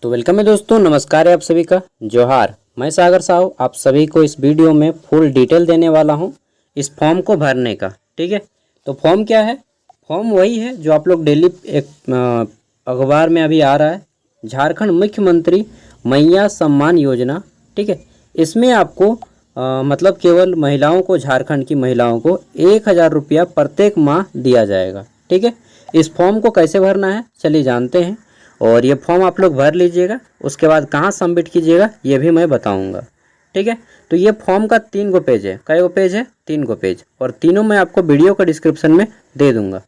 तो वेलकम है दोस्तों, नमस्कार है आप सभी का। जोहार। मैं सागर साहू आप सभी को इस वीडियो में फुल डिटेल देने वाला हूं इस फॉर्म को भरने का। ठीक है, तो फॉर्म क्या है? फॉर्म वही है जो आप लोग डेली एक अखबार में अभी आ रहा है, झारखंड मुख्यमंत्री मैया सम्मान योजना। ठीक है, इसमें आपको मतलब केवल महिलाओं को, झारखंड की महिलाओं को 1,000 रुपया प्रत्येक माह दिया जाएगा। ठीक है, इस फॉर्म को कैसे भरना है चलिए जानते हैं। और ये फॉर्म आप लोग भर लीजिएगा, उसके बाद कहाँ सबमिट कीजिएगा ये भी मैं बताऊंगा। ठीक है, तो ये फॉर्म का 3 गो पेज है। कई गो पेज है? 3 गो पेज, और तीनों मैं आपको वीडियो का डिस्क्रिप्शन में दे दूंगा।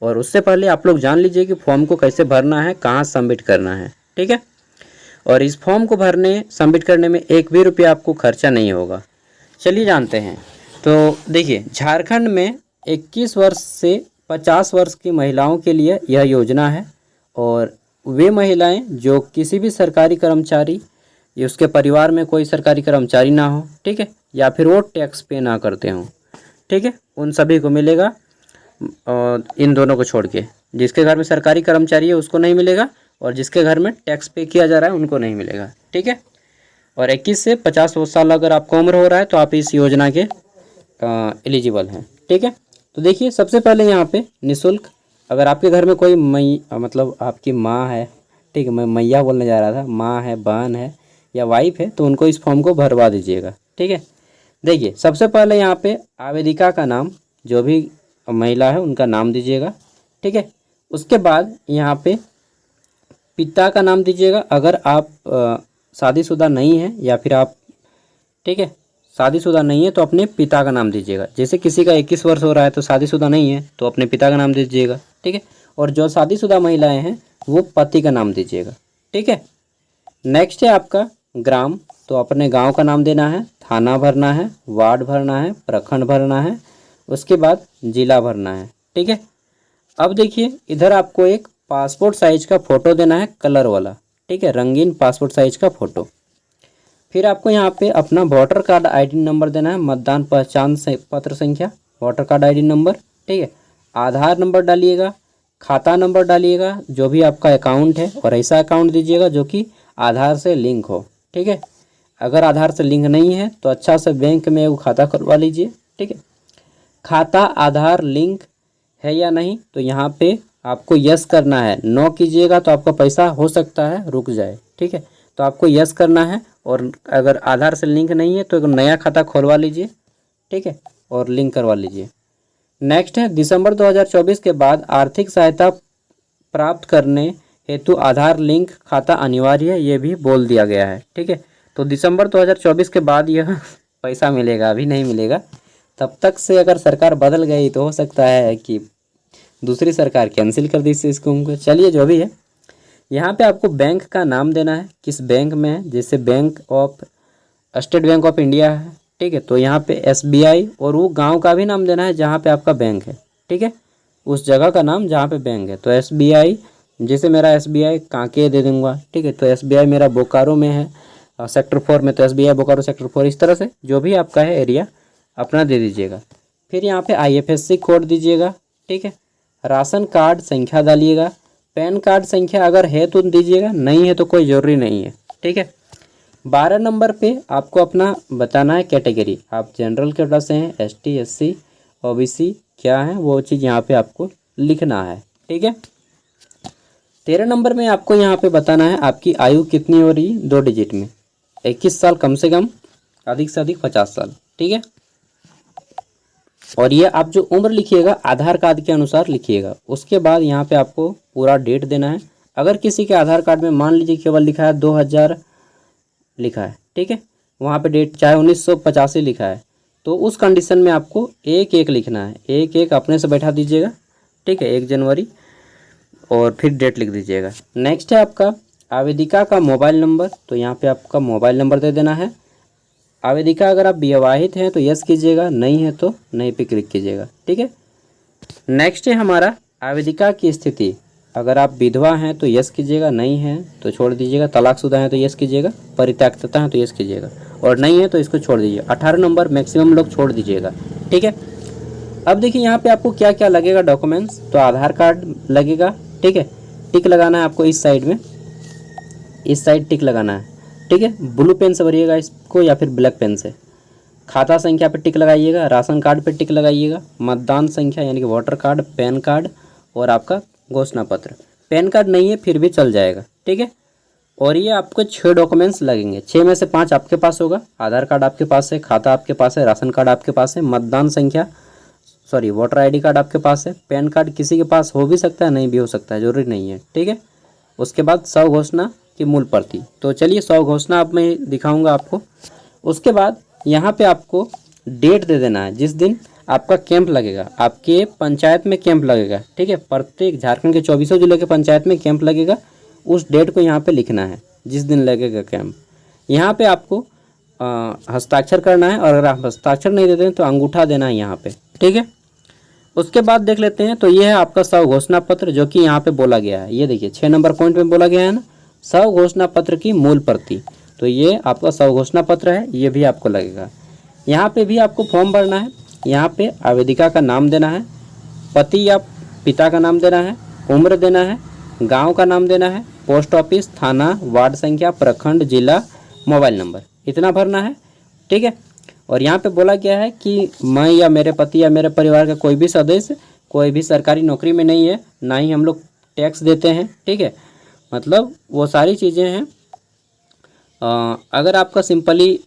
और उससे पहले आप लोग जान लीजिए कि फॉर्म को कैसे भरना है, कहाँ सबमिट करना है। ठीक है, और इस फॉर्म को भरने सबमिट करने में 1 भी रुपया आपको खर्चा नहीं होगा। चलिए जानते हैं। तो देखिए, झारखंड में 21 वर्ष से 50 वर्ष की महिलाओं के लिए यह योजना है। और वे महिलाएं जो किसी भी सरकारी कर्मचारी या उसके परिवार में कोई सरकारी कर्मचारी ना हो, ठीक है, या फिर वो टैक्स पे ना करते हों, ठीक है, उन सभी को मिलेगा। और इन दोनों को छोड़ के जिसके घर में सरकारी कर्मचारी है उसको नहीं मिलेगा, और जिसके घर में टैक्स पे किया जा रहा है उनको नहीं मिलेगा। ठीक है, और 21 से 50 साल अगर आपका उम्र हो रहा है तो आप इस योजना के एलिजिबल हैं। ठीक है, तो देखिए सबसे पहले यहाँ पे निःशुल्क, अगर आपके घर में कोई मतलब आपकी माँ है, ठीक है, मैं मैया बोलने जा रहा था, माँ है, बहन है या वाइफ है, तो उनको इस फॉर्म को भरवा दीजिएगा। ठीक है, देखिए सबसे पहले यहाँ पे आवेदिका का नाम, जो भी महिला है उनका नाम दीजिएगा। ठीक है, उसके बाद यहाँ पे पिता का नाम दीजिएगा। अगर आप शादीशुदा नहीं है या फिर आप, ठीक है, शादीशुदा नहीं है तो अपने पिता का नाम दीजिएगा। जैसे किसी का 21 वर्ष हो रहा है तो शादीशुदा नहीं है तो अपने पिता का नाम दीजिएगा। ठीक है, और जो शादीशुदा महिलाएं हैं वो पति का नाम दीजिएगा। ठीक है, नेक्स्ट है आपका ग्राम, तो अपने गांव का नाम देना है, थाना भरना है, वार्ड भरना है, प्रखंड भरना है, उसके बाद जिला भरना है। ठीक है, अब देखिए इधर आपको एक पासपोर्ट साइज का फ़ोटो देना है, कलर वाला। ठीक है, रंगीन पासपोर्ट साइज का फ़ोटो। फिर आपको यहाँ पे अपना वोटर कार्ड आईडी नंबर देना है, मतदान पहचान पत्र संख्या, वोटर कार्ड आईडी नंबर। ठीक है, आधार नंबर डालिएगा, खाता नंबर डालिएगा, जो भी आपका अकाउंट है, और ऐसा अकाउंट दीजिएगा जो कि आधार से लिंक हो। ठीक है, अगर आधार से लिंक नहीं है तो अच्छा से बैंक में वो खाता खुलवा लीजिए। ठीक है, खाता आधार लिंक है या नहीं तो यहाँ पे आपको यस करना है। नो कीजिएगा तो आपका पैसा हो सकता है रुक जाए। ठीक है, तो आपको यस करना है। और अगर आधार से लिंक नहीं है तो एक नया खाता खोलवा लीजिए। ठीक है, और लिंक करवा लीजिए। नेक्स्ट है दिसंबर 2024 के बाद आर्थिक सहायता प्राप्त करने हेतु आधार लिंक खाता अनिवार्य है, ये भी बोल दिया गया है। ठीक है, तो दिसंबर 2024 के बाद यह पैसा मिलेगा, अभी नहीं मिलेगा। तब तक से अगर सरकार बदल गई तो हो सकता है कि दूसरी सरकार कैंसिल कर दी इस स्कीम को। चलिए जो भी है, यहाँ पे आपको बैंक का नाम देना है, किस बैंक में है। जैसे bank of state bank of India है, ठीक है, तो यहाँ पे SBI, और वो गांव का भी नाम देना है जहाँ पे आपका बैंक है। ठीक है, उस जगह का नाम जहाँ पे बैंक है। तो SBI, जैसे मेरा SBI कांके दे दूँगा। ठीक है, तो SBI मेरा बोकारो में है, सेक्टर 4 में, तो SBI बोकारो सेक्टर 4। इस तरह से जो भी आपका है एरिया अपना दे दीजिएगा। फिर यहाँ पे IFSC कोड दीजिएगा। ठीक है, राशन कार्ड संख्या डालिएगा, पैन कार्ड संख्या अगर है तो दीजिएगा, नहीं है तो कोई ज़रूरी नहीं है। ठीक है, 12 नंबर पे आपको अपना बताना है कैटेगरी, आप जनरल कैटेगरी से हैं, ST SC OBC क्या है वो चीज़ यहाँ पे आपको लिखना है। ठीक है, 13 नंबर में आपको यहाँ पे बताना है आपकी आयु कितनी हो रही है, 2 डिजिट में, 21 साल कम से कम, अधिक से अधिक 50 साल। ठीक है, और ये आप जो उम्र लिखिएगा आधार कार्ड के अनुसार लिखिएगा। उसके बाद यहाँ पे आपको पूरा डेट देना है। अगर किसी के आधार कार्ड में मान लीजिए केवल लिखा है 2000 लिखा है, ठीक है, वहाँ पे डेट चाहे 1985 लिखा है, तो उस कंडीशन में आपको 1-1 लिखना है। 1-1 अपने से बैठा दीजिएगा। ठीक है, 1 जनवरी, और फिर डेट लिख दीजिएगा। नेक्स्ट है आपका आवेदिका का मोबाइल नंबर, तो यहाँ पे आपका मोबाइल नंबर दे देना है। आवेदिका अगर आप विवाहित हैं तो यस कीजिएगा, नहीं है तो नहीं पे क्लिक कीजिएगा। ठीक है, नेक्स्ट है हमारा आवेदिका की स्थिति, अगर आप विधवा हैं तो यस कीजिएगा, नहीं है तो छोड़ दीजिएगा, तलाकशुदा हैं तो यस कीजिएगा, परित्यक्तता है तो यस कीजिएगा, और नहीं है तो इसको छोड़ दीजिए। 18 नंबर मैक्सिमम लोग छोड़ दीजिएगा। ठीक है, अब देखिए यहाँ पे आपको क्या क्या लगेगा डॉक्यूमेंट्स, तो आधार कार्ड लगेगा। ठीक है, टिक लगाना है आपको इस साइड में, इस साइड टिक लगाना है, ठीक है। ब्लू पेन से भरिएगा इसको या फिर ब्लैक पेन से। खाता संख्या पे टिक लगाइएगा, राशन कार्ड पे टिक लगाइएगा, मतदान संख्या यानी कि वोटर कार्ड, पैन कार्ड और आपका घोषणा पत्र। पैन कार्ड नहीं है फिर भी चल जाएगा, ठीक है। और ये आपको 6 डॉक्यूमेंट्स लगेंगे, 6 में से 5 आपके पास होगा। आधार कार्ड आपके पास है, खाता आपके पास है, राशन कार्ड आपके पास है, मतदान संख्या वोटर आईडी कार्ड आपके पास है, पैन कार्ड किसी के पास हो भी सकता है नहीं भी हो सकता है, जरूरी नहीं है, ठीक है। उसके बाद स्व घोषणा की मूल प्रति। तो चलिए स्व घोषणा अब मैं दिखाऊंगा आपको। उसके बाद यहाँ पे आपको डेट दे देना है जिस दिन आपका कैंप लगेगा, आपके पंचायत में कैंप लगेगा, ठीक है। प्रत्येक झारखंड के 24 जिले के पंचायत में कैंप लगेगा, उस डेट को यहाँ पे लिखना है जिस दिन लगेगा कैंप। यहाँ पे आपको हस्ताक्षर करना है और अगर आप हस्ताक्षर नहीं देते हैं तो अंगूठा देना है यहाँ पे, ठीक है। उसके बाद देख लेते हैं, तो ये है आपका स्व घोषणा पत्र जो कि यहाँ पे बोला गया है। ये देखिए 6 नंबर पॉइंट में बोला गया है ना, स्व घोषणा पत्र की मूल प्रति। तो ये आपका स्व घोषणा पत्र है, ये भी आपको लगेगा। यहाँ पे भी आपको फॉर्म भरना है। यहाँ पे आवेदिका का नाम देना है, पति या पिता का नाम देना है, उम्र देना है, गांव का नाम देना है, पोस्ट ऑफिस, थाना, वार्ड संख्या, प्रखंड, जिला, मोबाइल नंबर, इतना भरना है, ठीक है। और यहाँ पे बोला गया है कि मैं या मेरे पति या मेरे परिवार का कोई भी सदस्य कोई भी सरकारी नौकरी में नहीं है, ना ही हम लोग टैक्स देते हैं, ठीक है। मतलब वो सारी चीज़ें हैं। अगर आपका सिंपली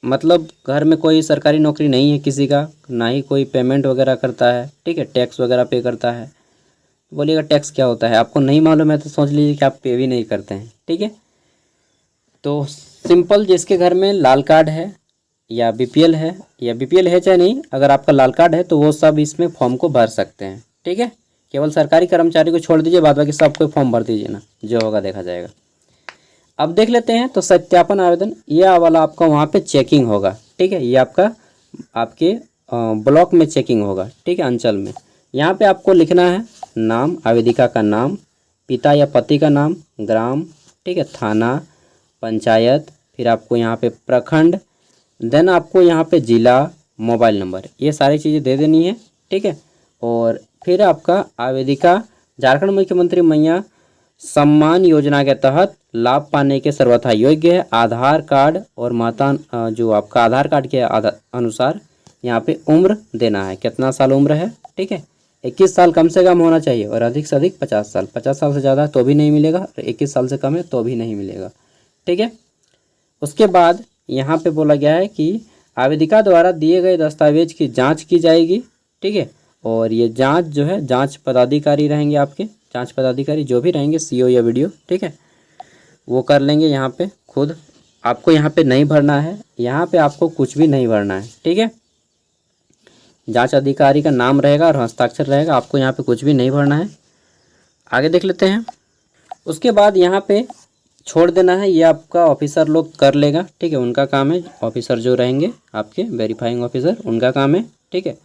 मतलब घर में कोई सरकारी नौकरी नहीं है किसी का, ना ही कोई पेमेंट वगैरह करता है, ठीक है, टैक्स वगैरह पे करता है, बोलिएगा टैक्स क्या होता है, आपको नहीं मालूम है तो सोच लीजिए कि आप पे भी नहीं करते हैं, ठीक है। तो सिंपल जिसके घर में लाल कार्ड है या बीपीएल है, या बीपीएल है चाहे नहीं, अगर आपका लाल कार्ड है तो वो सब इसमें फॉर्म को भर सकते हैं, ठीक है। केवल सरकारी कर्मचारी को छोड़ दीजिए, बाद बाकी सबको फॉर्म भर दीजिए ना, जो होगा देखा जाएगा। अब देख लेते हैं, तो सत्यापन आवेदन ये वाला आपका वहाँ पे चेकिंग होगा, ठीक है। ये आपका आपके ब्लॉक में चेकिंग होगा, ठीक है, अंचल में। यहाँ पे आपको लिखना है नाम, आवेदिका का नाम, पिता या पति का नाम, ग्राम, ठीक है, थाना, पंचायत, फिर आपको यहाँ पे प्रखंड, देन आपको यहाँ पे जिला, मोबाइल नंबर, ये सारी चीज़ें दे देनी है, ठीक है। और फिर आपका आवेदिका झारखंड मुख्यमंत्री मैया सम्मान योजना के तहत लाभ पाने के सर्वथा योग्य है। आधार कार्ड और माता जो आपका आधार कार्ड के अनुसार यहाँ पे उम्र देना है, कितना साल उम्र है, ठीक है। 21 साल कम से कम होना चाहिए और अधिक से अधिक 50 साल। 50 साल से ज़्यादा तो भी नहीं मिलेगा और 21 साल से कम है तो भी नहीं मिलेगा, ठीक है। उसके बाद यहाँ पे बोला गया है कि आवेदिका द्वारा दिए गए दस्तावेज की जांच की जाएगी, ठीक है। और ये जांच जो है जांच पदाधिकारी रहेंगे, आपके जांच पदाधिकारी जो भी रहेंगे, सीओ या वीडियो, ठीक है, वो कर लेंगे यहाँ पे खुद। आपको यहाँ पे नहीं भरना है, यहाँ पे आपको कुछ भी नहीं भरना है, ठीक है। जांच अधिकारी का नाम रहेगा और हस्ताक्षर रहेगा, आपको यहाँ पे कुछ भी नहीं भरना है। आगे देख लेते हैं। उसके बाद यहाँ पे छोड़ देना है, ये आपका ऑफिसर लोग कर लेगा, ठीक है, उनका काम है। ऑफिसर जो रहेंगे आपके वेरीफाइंग ऑफिसर, उनका काम है, ठीक है।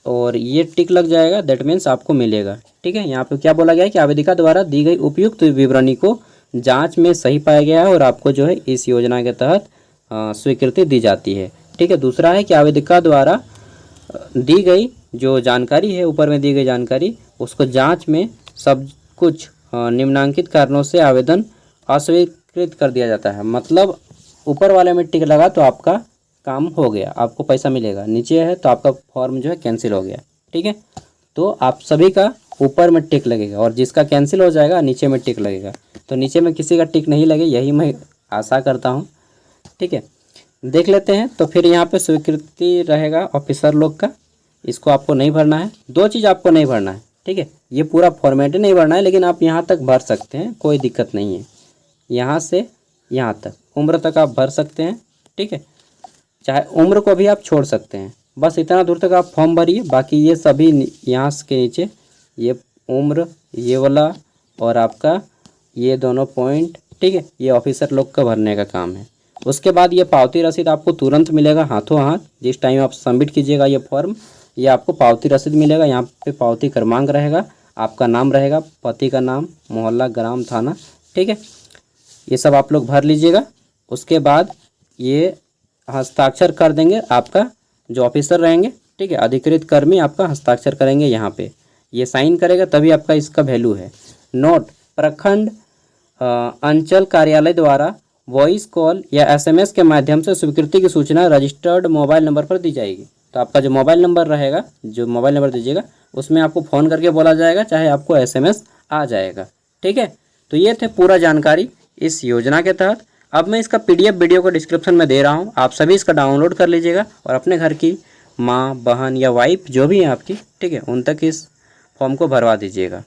और ये टिक लग जाएगा, दैट मीन्स आपको मिलेगा, ठीक है। यहाँ पे क्या बोला गया है कि आवेदिका द्वारा दी गई उपयुक्त विवरणी को जांच में सही पाया गया है और आपको जो है इस योजना के तहत स्वीकृति दी जाती है, ठीक है। दूसरा है कि आवेदिका द्वारा दी गई जो जानकारी है, ऊपर में दी गई जानकारी, उसको जांच में सब कुछ निम्नांकित कारणों से आवेदन अस्वीकृत कर दिया जाता है। मतलब ऊपर वाले में टिक लगा तो आपका काम हो गया, आपको पैसा मिलेगा, नीचे है तो आपका फॉर्म जो है कैंसिल हो गया, ठीक है। तो आप सभी का ऊपर में टिक लगेगा और जिसका कैंसिल हो जाएगा नीचे में टिक लगेगा। तो नीचे में किसी का टिक नहीं लगे, यही मैं आशा करता हूँ, ठीक है। देख लेते हैं। तो फिर यहाँ पे स्वीकृति रहेगा ऑफिसर लोग का, इसको आपको नहीं भरना है। 2 चीज़ आपको नहीं भरना है, ठीक है। ये पूरा फॉर्मेट नहीं भरना है, लेकिन आप यहाँ तक भर सकते हैं, कोई दिक्कत नहीं है। यहाँ से यहाँ तक उम्र तक आप भर सकते हैं, ठीक है। चाहे उम्र को भी आप छोड़ सकते हैं, बस इतना दूर तक आप फॉर्म भरिए। बाकी ये सभी यहाँ के नीचे ये उम्र, ये वाला और आपका ये दोनों पॉइंट, ठीक है, ये ऑफिसर लोग का भरने का काम है। उसके बाद ये पावती रसीद आपको तुरंत मिलेगा हाथों हाथ, जिस टाइम आप सबमिट कीजिएगा ये फॉर्म, ये आपको पावती रसीद मिलेगा। यहाँ पे पावती क्रमांक रहेगा, आपका नाम रहेगा, पति का नाम, मोहल्ला, ग्राम, थाना, ठीक है। ये सब आप लोग भर लीजिएगा। उसके बाद ये हस्ताक्षर कर देंगे आपका जो ऑफिसर रहेंगे, ठीक है, अधिकृत कर्मी आपका हस्ताक्षर करेंगे यहाँ पे, ये साइन करेगा तभी आपका इसका वैल्यू है। नोट, प्रखंड अंचल कार्यालय द्वारा वॉइस कॉल या एसएमएस के माध्यम से स्वीकृति की सूचना रजिस्टर्ड मोबाइल नंबर पर दी जाएगी। तो आपका जो मोबाइल नंबर रहेगा, जो मोबाइल नंबर दीजिएगा, उसमें आपको फ़ोन करके बोला जाएगा, चाहे आपको एसएमएस आ जाएगा। ठीक है, तो ये थे पूरा जानकारी इस योजना के तहत। अब मैं इसका पीडीएफ वीडियो को डिस्क्रिप्शन में दे रहा हूँ, आप सभी इसका डाउनलोड कर लीजिएगा और अपने घर की माँ, बहन या वाइफ जो भी है आपकी, ठीक है, उन तक इस फॉर्म को भरवा दीजिएगा।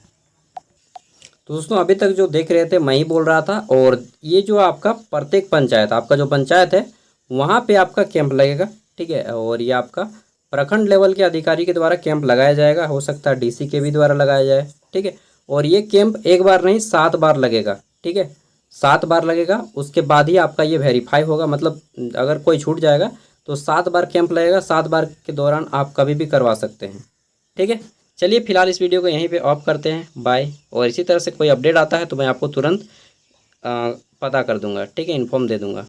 तो दोस्तों अभी तक जो देख रहे थे मैं ही बोल रहा था, और ये जो आपका प्रत्येक पंचायत, आपका जो पंचायत है वहाँ पे आपका कैंप लगेगा। ठीक है, और ये आपका प्रखंड लेवल के अधिकारी के द्वारा कैंप लगाया जाएगा, हो सकता है डीसी के भी द्वारा लगाया जाए। ठीक है, और ये कैंप एक बार नहीं 7 बार लगेगा। ठीक है, 7 बार लगेगा, उसके बाद ही आपका ये वेरीफाई होगा। मतलब अगर कोई छूट जाएगा तो 7 बार कैंप लगेगा, 7 बार के दौरान आप कभी भी करवा सकते हैं। ठीक है, चलिए फिलहाल इस वीडियो को यहीं पे ऑफ करते हैं, बाय। और इसी तरह से कोई अपडेट आता है तो मैं आपको तुरंत पता कर दूंगा। ठीक है, इन्फॉर्म दे दूंगा।